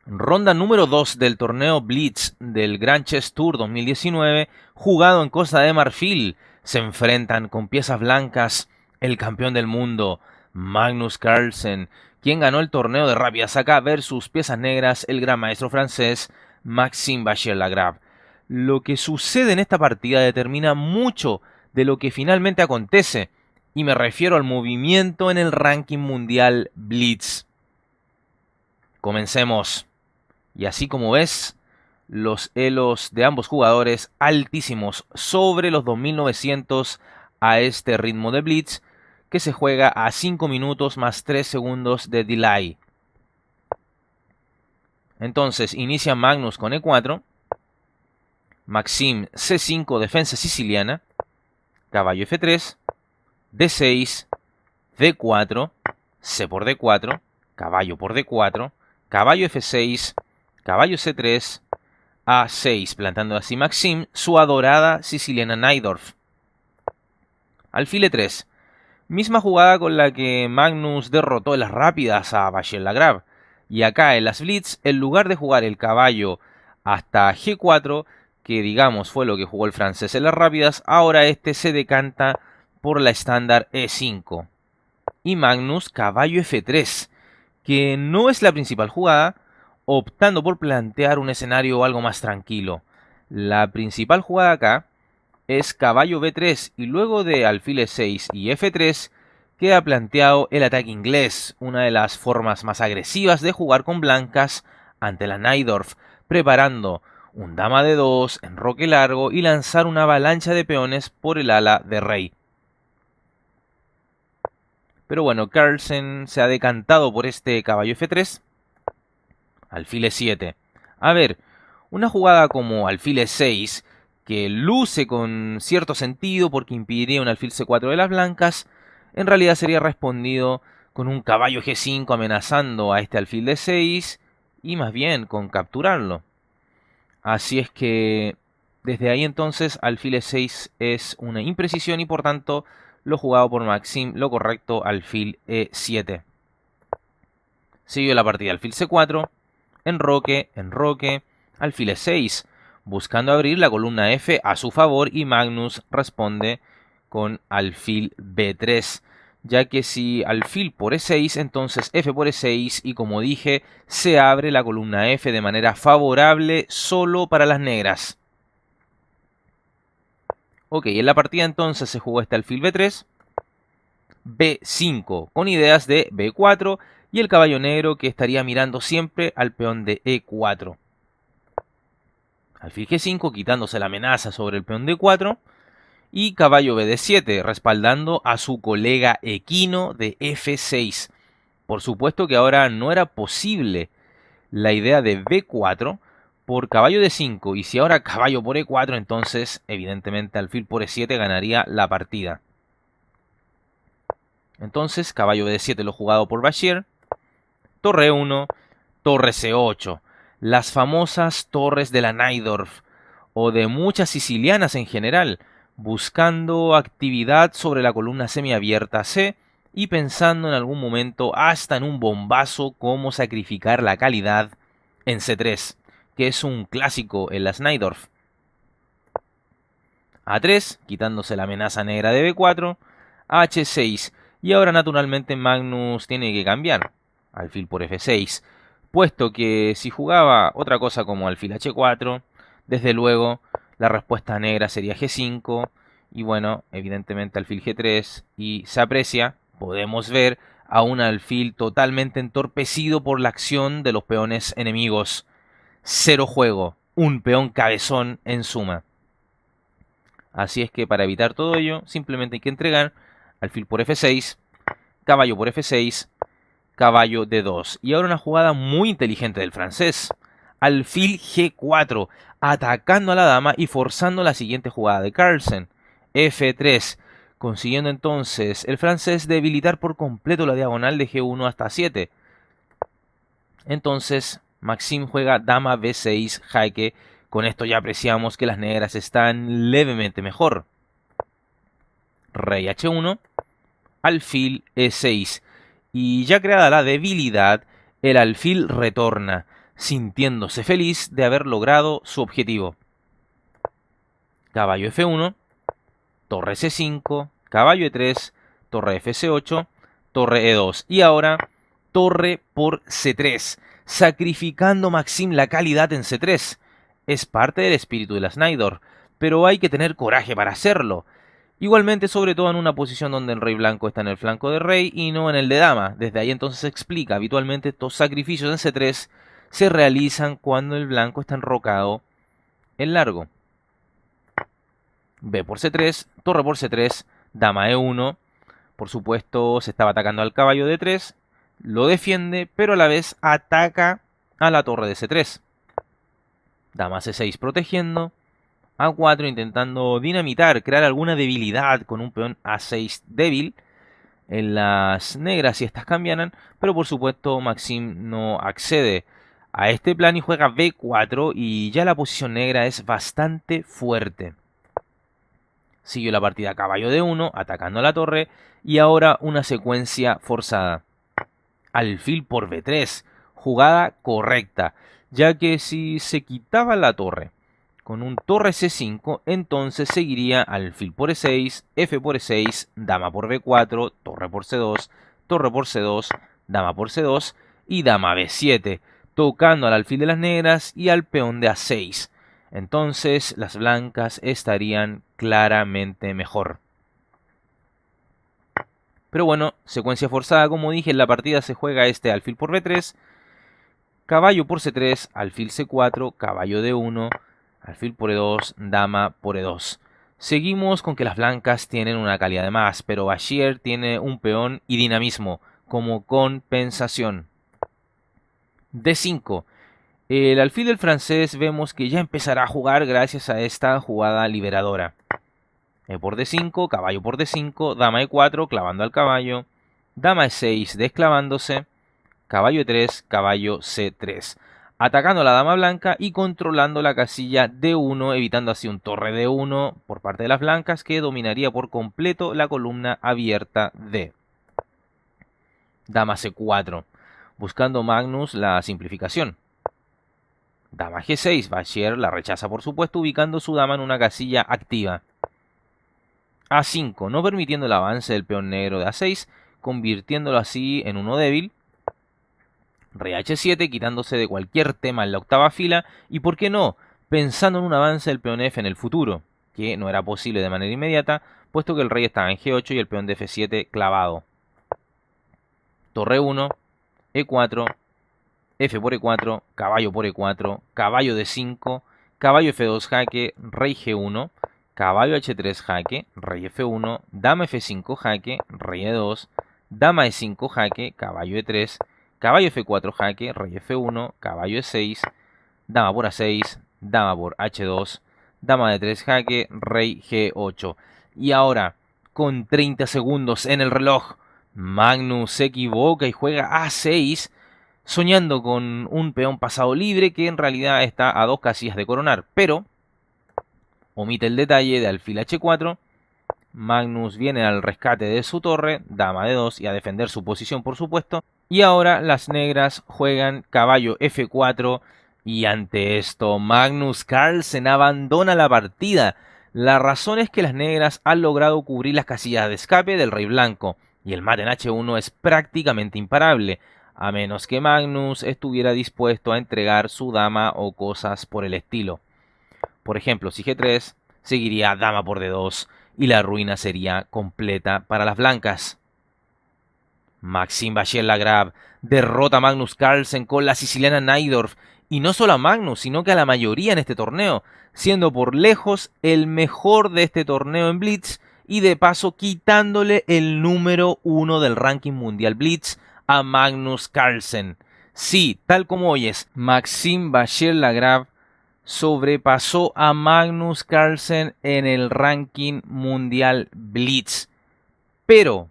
Ronda número 2 del torneo Blitz del Grand Chess Tour 2019, jugado en Costa de Marfil. Se enfrentan con piezas blancas el campeón del mundo, Magnus Carlsen, quien ganó el torneo de Rabia Saka, versus piezas negras, el gran maestro francés, Maxime Vachier-Lagrave. Lo que sucede en esta partida determina mucho de lo que finalmente acontece, y me refiero al movimiento en el ranking mundial Blitz. Comencemos. Y así como ves, los elos de ambos jugadores altísimos, sobre los 2900 a este ritmo de Blitz, que se juega a 5 minutos más 3 segundos de delay. Entonces inicia Magnus con E4, Maxime C5, defensa siciliana, caballo F3, D6, D4, C por D4, caballo por D4, caballo F6, caballo C3, A6, plantando así Maxime su adorada siciliana Najdorf. Alfil E3, misma jugada con la que Magnus derrotó en las rápidas a Vachier-Lagrave. Y acá en las Blitz, en lugar de jugar el caballo hasta G4, que digamos fue lo que jugó el francés en las rápidas, ahora este se decanta por la estándar E5. Y Magnus caballo F3, que no es la principal jugada, optando por plantear un escenario algo más tranquilo. La principal jugada acá es caballo B3 y luego de alfil E6 y F3 queda planteado el ataque inglés, una de las formas más agresivas de jugar con blancas ante la Najdorf, preparando un dama de 2, enroque largo y lanzar una avalancha de peones por el ala de rey. Pero bueno, Carlsen se ha decantado por este caballo F3, alfil E7. A ver, una jugada como alfil E6, que luce con cierto sentido porque impediría un alfil C4 de las blancas, en realidad sería respondido con un caballo G5 amenazando a este alfil D6 y más bien con capturarlo. Así es que desde ahí entonces alfil E6 es una imprecisión y por tanto lo jugado por Maxime, lo correcto, alfil E7. Siguió la partida alfil C4, enroque, enroque, alfil E6, buscando abrir la columna F a su favor, y Magnus responde con alfil B3, ya que si alfil por E6, entonces F por E6, y como dije, se abre la columna F de manera favorable solo para las negras. Ok, en la partida entonces se jugó este alfil B3, B5, con ideas de B4, y el caballo negro que estaría mirando siempre al peón de E4. Alfil G5, quitándose la amenaza sobre el peón D4. Y caballo BD7, respaldando a su colega equino de F6. Por supuesto que ahora no era posible la idea de B4 por caballo D5. Y si ahora caballo por E4, entonces evidentemente alfil por E7 ganaría la partida. Entonces caballo BD7 lo jugado por Vachier. Torre 1, torre C8. Las famosas torres de la Najdorf, o de muchas sicilianas en general, buscando actividad sobre la columna semiabierta C y pensando en algún momento hasta en un bombazo como sacrificar la calidad en C3, que es un clásico en las Najdorf. A3, quitándose la amenaza negra de B4, H6, y ahora naturalmente Magnus tiene que cambiar, alfil por F6, puesto que si jugaba otra cosa como alfil H4, desde luego la respuesta negra sería G5, y bueno, evidentemente alfil G3, y se aprecia, podemos ver, a un alfil totalmente entorpecido por la acción de los peones enemigos. Cero juego, un peón cabezón en suma. Así es que para evitar todo ello, simplemente hay que entregar alfil por F6, caballo por F6, caballo D2. Y ahora una jugada muy inteligente del francés. Alfil G4, atacando a la dama y forzando la siguiente jugada de Carlsen. F3, consiguiendo entonces el francés debilitar por completo la diagonal de G1 hasta 7. Entonces Maxime juega dama B6, jaque. Con esto ya apreciamos que las negras están levemente mejor. Rey H1, alfil E6. Y ya creada la debilidad, el alfil retorna, sintiéndose feliz de haber logrado su objetivo. Caballo F1, torre C5, caballo E3, torre FC8, torre E2. Y ahora, torre por C3, sacrificando Maxim la calidad en C3. Es parte del espíritu de la Schneidorf, pero hay que tener coraje para hacerlo. Igualmente, sobre todo en una posición donde el rey blanco está en el flanco de rey y no en el de dama. Desde ahí entonces se explica, habitualmente estos sacrificios en C3 se realizan cuando el blanco está enrocado en largo. B por C3, torre por C3, dama E1. Por supuesto, se estaba atacando al caballo de 3, lo defiende, pero a la vez ataca a la torre de C3. Dama C6 protegiendo, A4 intentando dinamitar, crear alguna debilidad con un peón A6 débil en las negras si estas cambiaran, pero por supuesto Maxim no accede a este plan y juega B4 y ya la posición negra es bastante fuerte. Siguió la partida caballo de 1, atacando a la torre, y ahora una secuencia forzada. Alfil por B3, jugada correcta, ya que si se quitaba la torre con un torre C5, entonces seguiría alfil por E6, F por E6, dama por B4, torre por C2, torre por C2, dama por C2 y dama B7, tocando al alfil de las negras y al peón de A6. Entonces las blancas estarían claramente mejor. Pero bueno, secuencia forzada, como dije, en la partida se juega alfil por B3, caballo por C3, alfil C4, caballo D1, alfil por E2, dama por E2. Seguimos con que las blancas tienen una calidad de más, pero Bashir tiene un peón y dinamismo como compensación. D5. El alfil del francés vemos que ya empezará a jugar gracias a esta jugada liberadora. E por D5, caballo por D5, dama E4, clavando al caballo, dama E6, desclavándose, caballo E3, caballo C3, atacando a la dama blanca y controlando la casilla D1, evitando así un torre D1 por parte de las blancas que dominaría por completo la columna abierta D. Dama C4, buscando Magnus la simplificación. Dama G6, Bashir la rechaza por supuesto, ubicando su dama en una casilla activa. A5, no permitiendo el avance del peón negro de A6, convirtiéndolo así en uno débil. Rey H7, quitándose de cualquier tema en la octava fila, y por qué no, pensando en un avance del peón F en el futuro, que no era posible de manera inmediata, puesto que el rey estaba en G8 y el peón de F7 clavado. Torre 1, E4, F por E4, caballo por E4, caballo D5, caballo F2 jaque, rey G1, caballo H3 jaque, rey F1, dama F5 jaque, rey E2, dama E5 jaque, caballo E3, caballo F4 jaque, rey F1, caballo E6, dama por A6, dama por H2, dama D3 jaque, rey G8. Y ahora, con 30 segundos en el reloj, Magnus se equivoca y juega A6, soñando con un peón pasado libre que en realidad está a 2 casillas de coronar, pero omite el detalle de alfil H4. Magnus viene al rescate de su torre, dama D2 y a defender su posición por supuesto. Y ahora las negras juegan caballo F4 y ante esto Magnus Carlsen abandona la partida. La razón es que las negras han logrado cubrir las casillas de escape del rey blanco y el mate en H1 es prácticamente imparable, a menos que Magnus estuviera dispuesto a entregar su dama o cosas por el estilo. Por ejemplo, si G3, seguiría dama por D2 y la ruina sería completa para las blancas. Maxim Bachir-Lagrave derrota a Magnus Carlsen con la siciliana Najdorf, y no solo a Magnus, sino que a la mayoría en este torneo, siendo por lejos el mejor de este torneo en Blitz y de paso quitándole el número 1 del ranking mundial Blitz a Magnus Carlsen. Sí, tal como oyes, Maxim Bachir-Lagrave sobrepasó a Magnus Carlsen en el ranking mundial Blitz. Pero,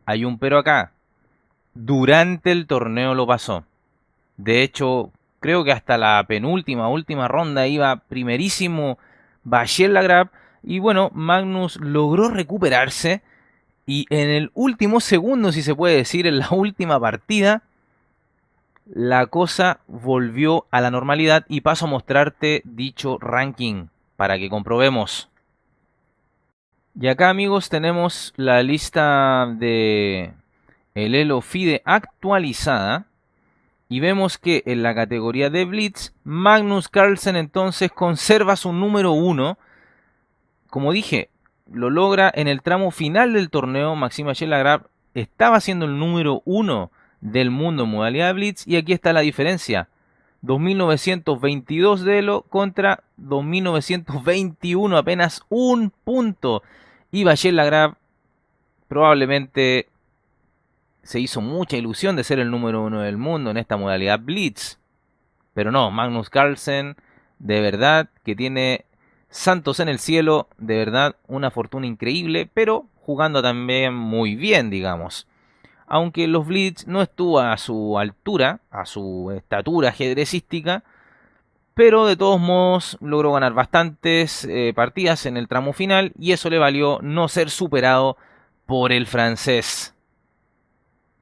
hay un pero acá, durante el torneo lo pasó. De hecho, creo que hasta la última ronda iba primerísimo Bachir-Lagrave. Y bueno, Magnus logró recuperarse. Y en el último segundo, si se puede decir, en la última partida, la cosa volvió a la normalidad y paso a mostrarte dicho ranking para que comprobemos. Y acá, amigos, tenemos la lista de el Elo FIDE actualizada. Y vemos que en la categoría de Blitz, Magnus Carlsen entonces conserva su número 1. Como dije, lo logra en el tramo final del torneo. Maxime Vachier-Lagrave estaba siendo el número 1 del mundo en modalidad de Blitz. Y aquí está la diferencia. 2.922 de Elo contra 2.921, apenas un punto. Y Vachier-Lagrave probablemente se hizo mucha ilusión de ser el número 1 del mundo en esta modalidad Blitz. Pero no, Magnus Carlsen, de verdad que tiene santos en el cielo, de verdad una fortuna increíble, pero jugando también muy bien, digamos. Aunque los Blitz no estuvo a su altura, a su estatura ajedrecística, pero de todos modos logró ganar bastantes partidas en el tramo final y eso le valió no ser superado por el francés.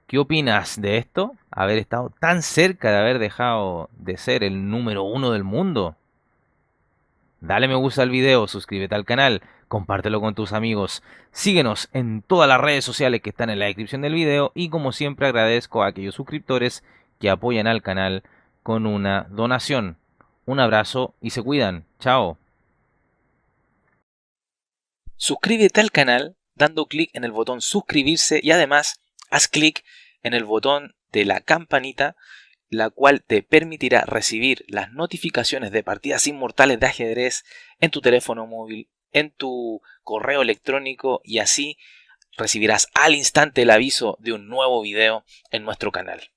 ¿Qué opinas de esto? Haber estado tan cerca de haber dejado de ser el número 1 del mundo. Dale me gusta al video, suscríbete al canal, compártelo con tus amigos. Síguenos en todas las redes sociales que están en la descripción del video. Y como siempre agradezco a aquellos suscriptores que apoyan al canal con una donación. Un abrazo y se cuidan. Chao. Suscríbete al canal dando clic en el botón suscribirse y además haz clic en el botón de la campanita, la cual te permitirá recibir las notificaciones de partidas inmortales de ajedrez en tu teléfono móvil, en tu correo electrónico y así recibirás al instante el aviso de un nuevo video en nuestro canal.